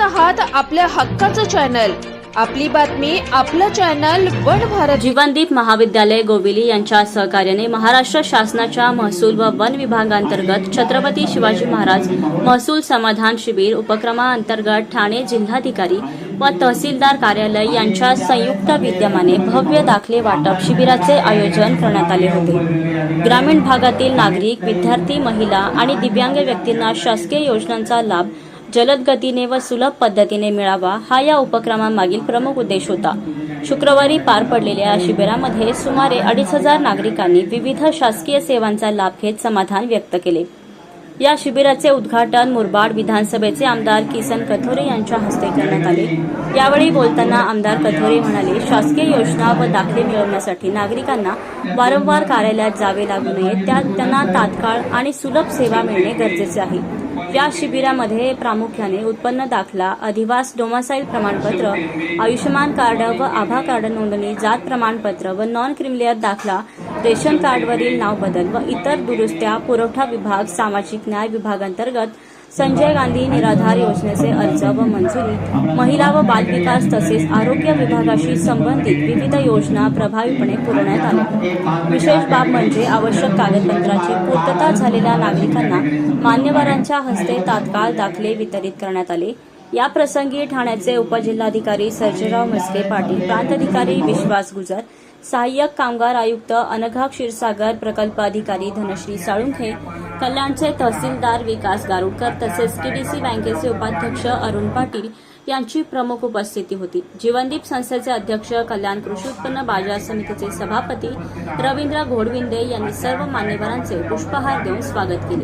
आहात आपल्या हक्काचं चॅनल, आपली बातमी आपलं चॅनल वन भारत। जीवनदीप महाविद्यालय गोविली यांच्या सहकार्याने महाराष्ट्र शासनाच्या महसूल व वन विभागांतर्गत छत्रपती शिवाजी महाराज महसूल समाधान शिबिर उपक्रमांतर्गत ठाणे जिल्हाधिकारी व तहसीलदार कार्यालय यांच्या संयुक्त विद्यमाने भव्य दाखले वाटप शिबिराचे आयोजन करण्यात आले होते। ग्रामीण भागातील नागरिक, विद्यार्थी, महिला आणि दिव्यांग व्यक्तींना शासकीय योजनांचा लाभ जलद गतीने व सुलभ पद्धतीने मिळावा हा या उपक्रमामागील प्रमुख उद्देश होता। शुक्रवारी पार पडलेल्या या शिबिरामध्ये सुमारे 2,500 नागरिकांनी विविध शासकीय सेवांचा लाभ घेत समाधान व्यक्त केले। या शिबिराचे उद्घाटन मुरबाड विधानसभेचे आमदार किसन कथोरे यांच्या हस्ते करण्यात आले। यावेळी बोलताना आमदार कथोरे म्हणाले, शासकीय योजना व दाखले मिळवण्यासाठी नागरिकांना वारंवार कार्यालयात जावे लागू नये, त्यांना तात्काळ आणि सुलभ सेवा मिळणे गरजेचे आहे। या शिबिरामध्ये प्रामुख्याने उत्पन्न दाखला, अधिवास डोमासाईल प्रमाणपत्र, आयुष्यमान कार्ड व आभा कार्ड नोंदणी, जात प्रमाणपत्र व नॉन क्रिमिलियर दाखला, रेशन कार्डवरील नाव बदल व इतर दुरुस्त्या, पुरवठा विभाग, सामाजिक न्याय विभागांतर्गत संजय गांधी निराधार योजनेचे अर्ज व मंजुरी, महिला व बालविकास तसेच आरोग्य विभागाशी संबंधित विविध योजना प्रभावीपणे पुरवण्यात आल्या। विशेष बाब म्हणजे आवश्यक कागदपत्रांची पूर्तता झालेल्या नागरिकांना मान्यवरांच्या हस्ते तात्काळ दाखले वितरित करण्यात आले। या प्रसंगी ठाण्याचे उपजिल्हाधिकारी सर्जेराव म्हस्के पाटील, प्रांताधिकारी विश्वास गुजर, सहाय्यक कामगार आयुक्त अनघा क्षीरसागर, प्रकल्प अधिकारी धनश्री साळुंखे, कल्याणचे तहसीलदार विकास गारुडकर तसेच टीडीसी बँकेचे उपाध्यक्ष अरुण पाटील यांची प्रमुख उपस्थिती होती। जीवनदीप संस्थेचे अध्यक्ष, कल्याण कृषी उत्पन्न बाजार समितीचे सभापती रवींद्र घोडविंदे यांनी सर्व मान्यवरांचे पुष्पहार देऊन स्वागत केले।